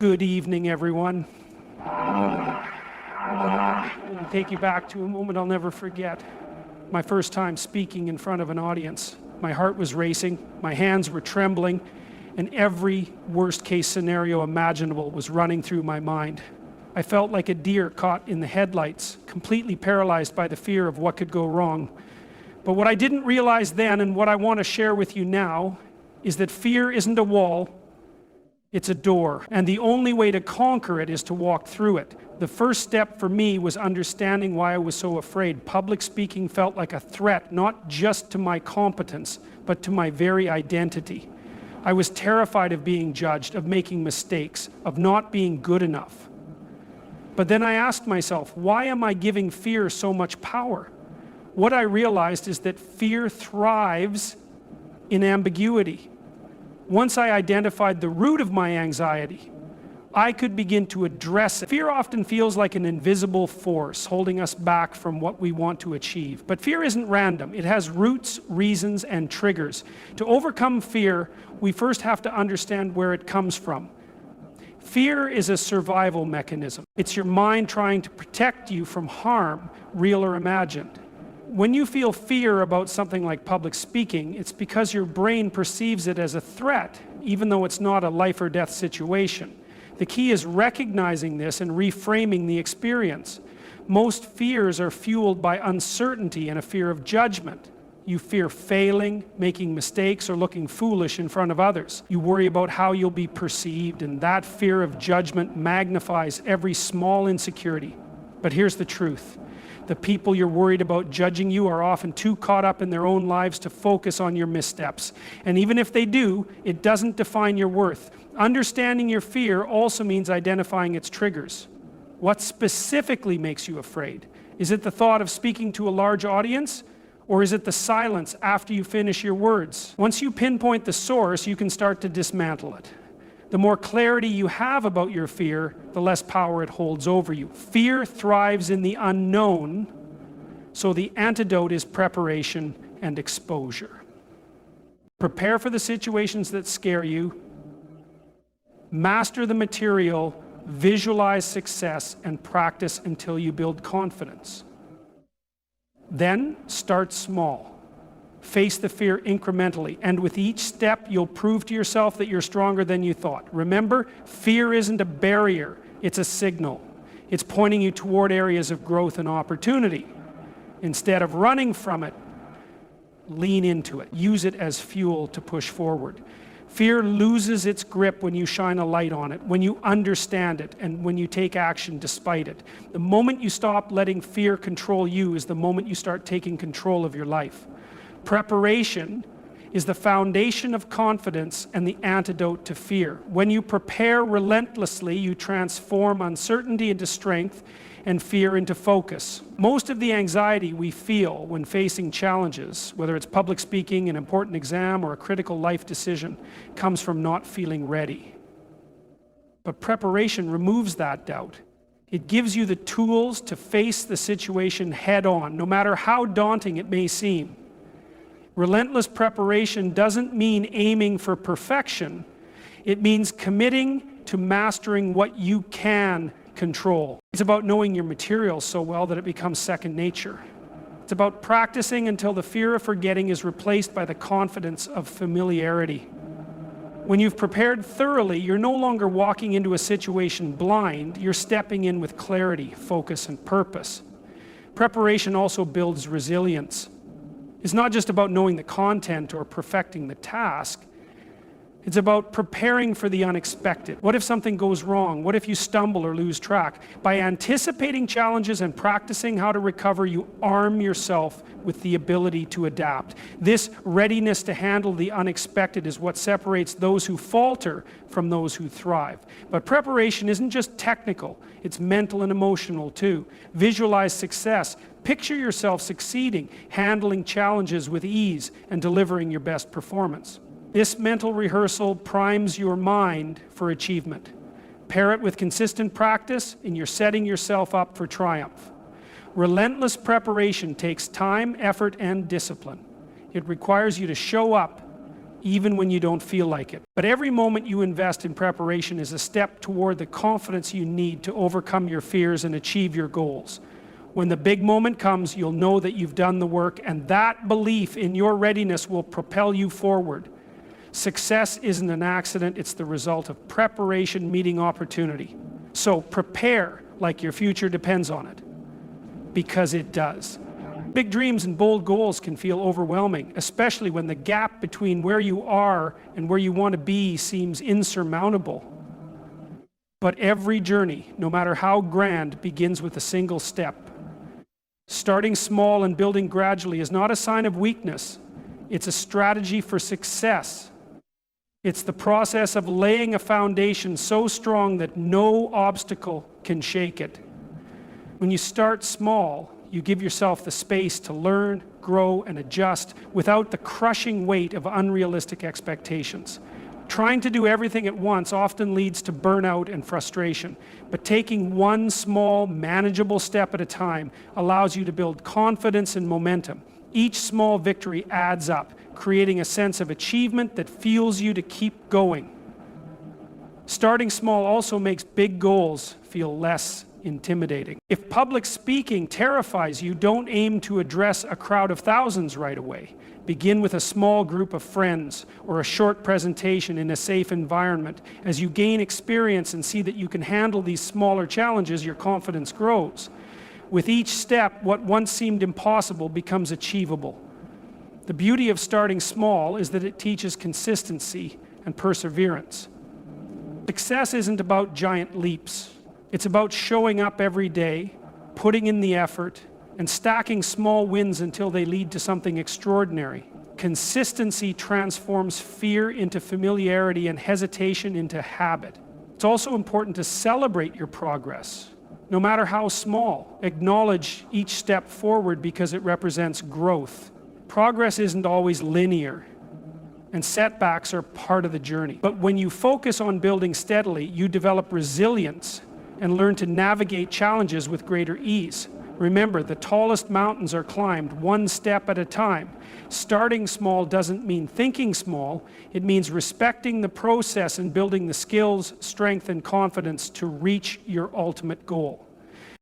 Good evening, everyone. I'll take you back to a moment I'll never forget. My first time speaking in front of an audience. My heart was racing, my hands were trembling, and every worst-case scenario imaginable was running through my mind. I felt like a deer caught in the headlights, completely paralyzed by the fear of what could go wrong. But what I didn't realize then, and what I want to share with you now, is that fear isn't a wall, it's a door, and the only way to conquer it is to walk through it. The first step for me was understanding why I was so afraid. Public speaking felt like a threat, not just to my competence, but to my very identity. I was terrified of being judged, of making mistakes, of not being good enough. But then I asked myself, why am I giving fear so much power? What I realized is that fear thrives in ambiguity. Once I identified the root of my anxiety, I could begin to address it. Fear often feels like an invisible force holding us back from what we want to achieve. But fear isn't random. It has roots, reasons, and triggers. To overcome fear, we first have to understand where it comes from. Fear is a survival mechanism. It's your mind trying to protect you from harm, real or imagined. When you feel fear about something like public speaking, it's because your brain perceives it as a threat, even though it's not a life or death situation. The key is recognizing this and reframing the experience. Most fears are fueled by uncertainty and a fear of judgment. You fear failing, making mistakes, or looking foolish in front of others. You worry about how you'll be perceived, and that fear of judgment magnifies every small insecurity. But here's the truth. The people you're worried about judging you are often too caught up in their own lives to focus on your missteps. And even if they do, it doesn't define your worth. Understanding your fear also means identifying its triggers. What specifically makes you afraid? Is it the thought of speaking to a large audience? Or is it the silence after you finish your words? Once you pinpoint the source, you can start to dismantle it. The more clarity you have about your fear, the less power it holds over you. Fear thrives in the unknown, so the antidote is preparation and exposure. Prepare for the situations that scare you, master the material, visualize success, and practice until you build confidence. Then start small. Face the fear incrementally, and with each step you'll prove to yourself that you're stronger than you thought. Remember, fear isn't a barrier, it's a signal. It's pointing you toward areas of growth and opportunity. Instead of running from it, lean into it. Use it as fuel to push forward. Fear loses its grip when you shine a light on it, when you understand it, and when you take action despite it. The moment you stop letting fear control you is the moment you start taking control of your life. Preparation is the foundation of confidence and the antidote to fear. When you prepare relentlessly, you transform uncertainty into strength and fear into focus. Most of the anxiety we feel when facing challenges, whether it's public speaking, an important exam, or a critical life decision, comes from not feeling ready. But preparation removes that doubt. It gives you the tools to face the situation head on, no matter how daunting it may seem. Relentless preparation doesn't mean aiming for perfection. It means committing to mastering what you can control. It's about knowing your material so well that it becomes second nature. It's about practicing until the fear of forgetting is replaced by the confidence of familiarity. When you've prepared thoroughly, you're no longer walking into a situation blind, you're stepping in with clarity, focus, and purpose. Preparation also builds resilience. It's not just about knowing the content or perfecting the task. It's about preparing for the unexpected. What if something goes wrong? What if you stumble or lose track? By anticipating challenges and practicing how to recover, you arm yourself with the ability to adapt. This readiness to handle the unexpected is what separates those who falter from those who thrive. But preparation isn't just technical, it's mental and emotional too. Visualize success. Picture yourself succeeding, handling challenges with ease, and delivering your best performance. This mental rehearsal primes your mind for achievement. Pair it with consistent practice, and you're setting yourself up for triumph. Relentless preparation takes time, effort, and discipline. It requires you to show up, even when you don't feel like it. But every moment you invest in preparation is a step toward the confidence you need to overcome your fears and achieve your goals. When the big moment comes, you'll know that you've done the work, and that belief in your readiness will propel you forward. Success isn't an accident, it's the result of preparation meeting opportunity. So prepare like your future depends on it, because it does. Big dreams and bold goals can feel overwhelming, especially when the gap between where you are and where you want to be seems insurmountable. But every journey, no matter how grand, begins with a single step. Starting small and building gradually is not a sign of weakness. It's a strategy for success. It's the process of laying a foundation so strong that no obstacle can shake it. When you start small, you give yourself the space to learn, grow, and adjust without the crushing weight of unrealistic expectations. Trying to do everything at once often leads to burnout and frustration, but taking one small, manageable step at a time allows you to build confidence and momentum. Each small victory adds up, creating a sense of achievement that fuels you to keep going. Starting small also makes big goals feel less intimidating. If public speaking terrifies you, don't aim to address a crowd of thousands right away. Begin with a small group of friends or a short presentation in a safe environment. As you gain experience and see that you can handle these smaller challenges, your confidence grows. With each step, what once seemed impossible becomes achievable. The beauty of starting small is that it teaches consistency and perseverance. Success isn't about giant leaps. It's about showing up every day, putting in the effort, and stacking small wins until they lead to something extraordinary. Consistency transforms fear into familiarity and hesitation into habit. It's also important to celebrate your progress, no matter how small. Acknowledge each step forward because it represents growth. Progress isn't always linear, and setbacks are part of the journey. But when you focus on building steadily, you develop resilience and learn to navigate challenges with greater ease. Remember, the tallest mountains are climbed one step at a time. Starting small doesn't mean thinking small. It means respecting the process and building the skills, strength, and confidence to reach your ultimate goal.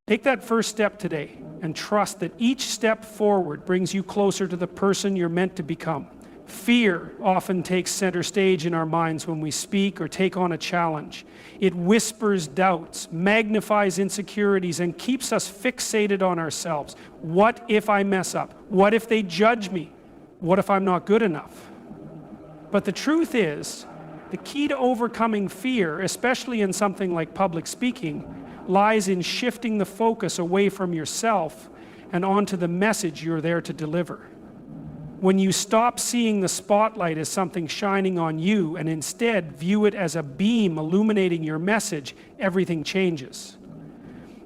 Take that first step today and trust that each step forward brings you closer to the person you're meant to become. Fear often takes center stage in our minds when we speak or take on a challenge. It whispers doubts, magnifies insecurities, and keeps us fixated on ourselves. What if I mess up? What if they judge me? What if I'm not good enough? But the truth is, the key to overcoming fear, especially in something like public speaking, lies in shifting the focus away from yourself and onto the message you're there to deliver. When you stop seeing the spotlight as something shining on you and instead view it as a beam illuminating your message, everything changes.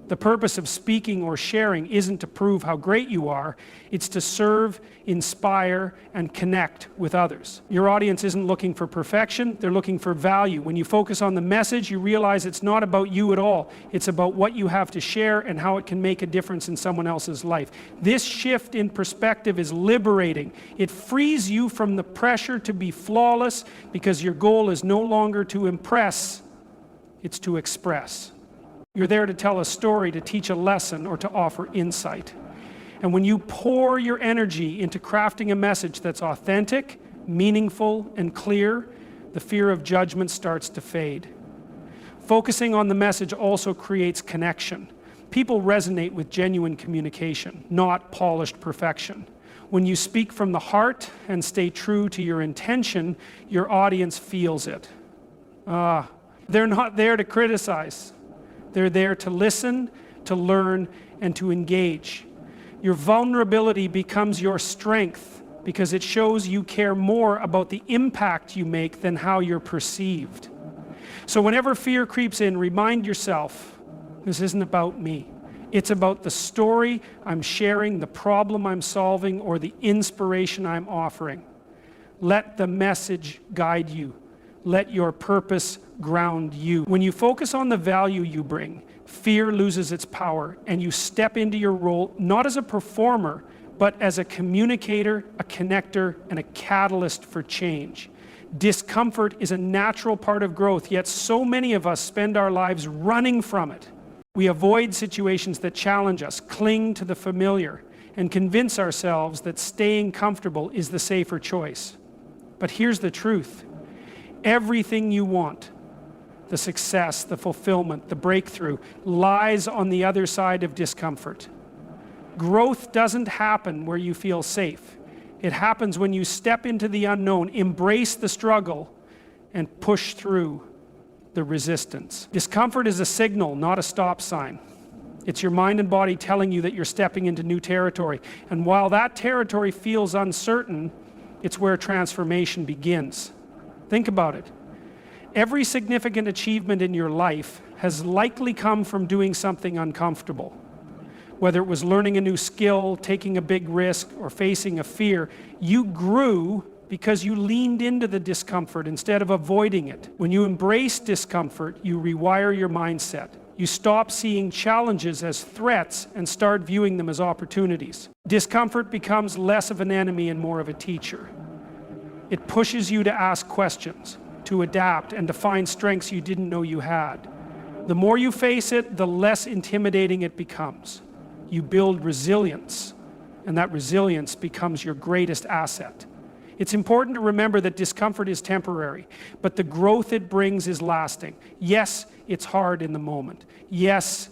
The purpose of speaking or sharing isn't to prove how great you are, it's to serve, inspire, and connect with others. Your audience isn't looking for perfection, they're looking for value. When you focus on the message, you realize it's not about you at all. It's about what you have to share and how it can make a difference in someone else's life. This shift in perspective is liberating. It frees you from the pressure to be flawless because your goal is no longer to impress, it's to express. You're there to tell a story, to teach a lesson, or to offer insight. And when you pour your energy into crafting a message that's authentic, meaningful, and clear, the fear of judgment starts to fade. Focusing on the message also creates connection. People resonate with genuine communication, not polished perfection. When you speak from the heart and stay true to your intention, your audience feels it. They're not there to criticize. They're there to listen, to learn, and to engage. Your vulnerability becomes your strength because it shows you care more about the impact you make than how you're perceived. So whenever fear creeps in, remind yourself, this isn't about me. It's about the story I'm sharing, the problem I'm solving, or the inspiration I'm offering. Let the message guide you. Let your purpose ground you. When you focus on the value you bring, fear loses its power, and you step into your role not as a performer, but as a communicator, a connector, and a catalyst for change. Discomfort is a natural part of growth, yet so many of us spend our lives running from it. We avoid situations that challenge us, cling to the familiar, and convince ourselves that staying comfortable is the safer choice. But here's the truth. Everything you want, the success, the fulfillment, the breakthrough, lies on the other side of discomfort. Growth doesn't happen where you feel safe. It happens when you step into the unknown, embrace the struggle, and push through the resistance. Discomfort is a signal, not a stop sign. It's your mind and body telling you that you're stepping into new territory. And while that territory feels uncertain, it's where transformation begins. Think about it. Every significant achievement in your life has likely come from doing something uncomfortable. Whether it was learning a new skill, taking a big risk, or facing a fear, you grew because you leaned into the discomfort instead of avoiding it. When you embrace discomfort, you rewire your mindset. You stop seeing challenges as threats and start viewing them as opportunities. Discomfort becomes less of an enemy and more of a teacher. It pushes you to ask questions, to adapt, and to find strengths you didn't know you had. The more you face it, the less intimidating it becomes. You build resilience, and that resilience becomes your greatest asset. It's important to remember that discomfort is temporary, but the growth it brings is lasting. Yes, it's hard in the moment. Yes,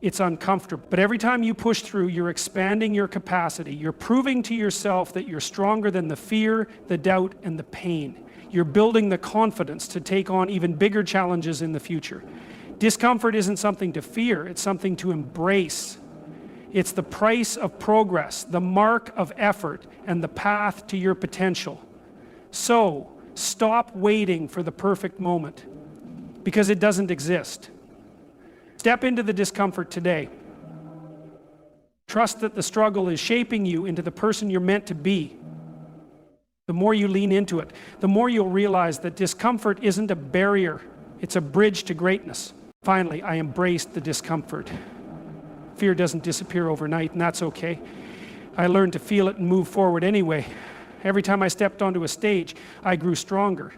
it's uncomfortable. But every time you push through, you're expanding your capacity. You're proving to yourself that you're stronger than the fear, the doubt, and the pain. You're building the confidence to take on even bigger challenges in the future. Discomfort isn't something to fear, it's something to embrace. It's the price of progress, the mark of effort, and the path to your potential. So, stop waiting for the perfect moment, because it doesn't exist. Step into the discomfort today. Trust that the struggle is shaping you into the person you're meant to be. The more you lean into it, the more you'll realize that discomfort isn't a barrier, it's a bridge to greatness. Finally, I embraced the discomfort. Fear doesn't disappear overnight, and that's okay. I learned to feel it and move forward anyway. Every time I stepped onto a stage, I grew stronger.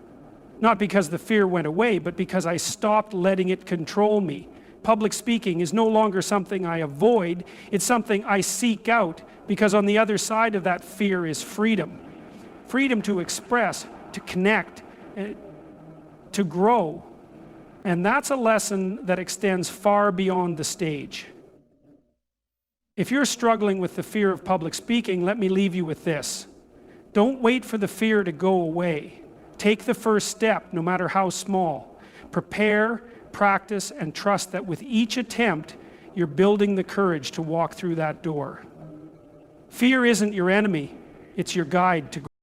Not because the fear went away, but because I stopped letting it control me. Public speaking is no longer something I avoid, it's something I seek out, because on the other side of that fear is freedom. Freedom to express, to connect, to grow. And that's a lesson that extends far beyond the stage. If you're struggling with the fear of public speaking, let me leave you with this. Don't wait for the fear to go away. Take the first step, no matter how small. Prepare, practice, and trust that with each attempt, you're building the courage to walk through that door. Fear isn't your enemy, it's your guide to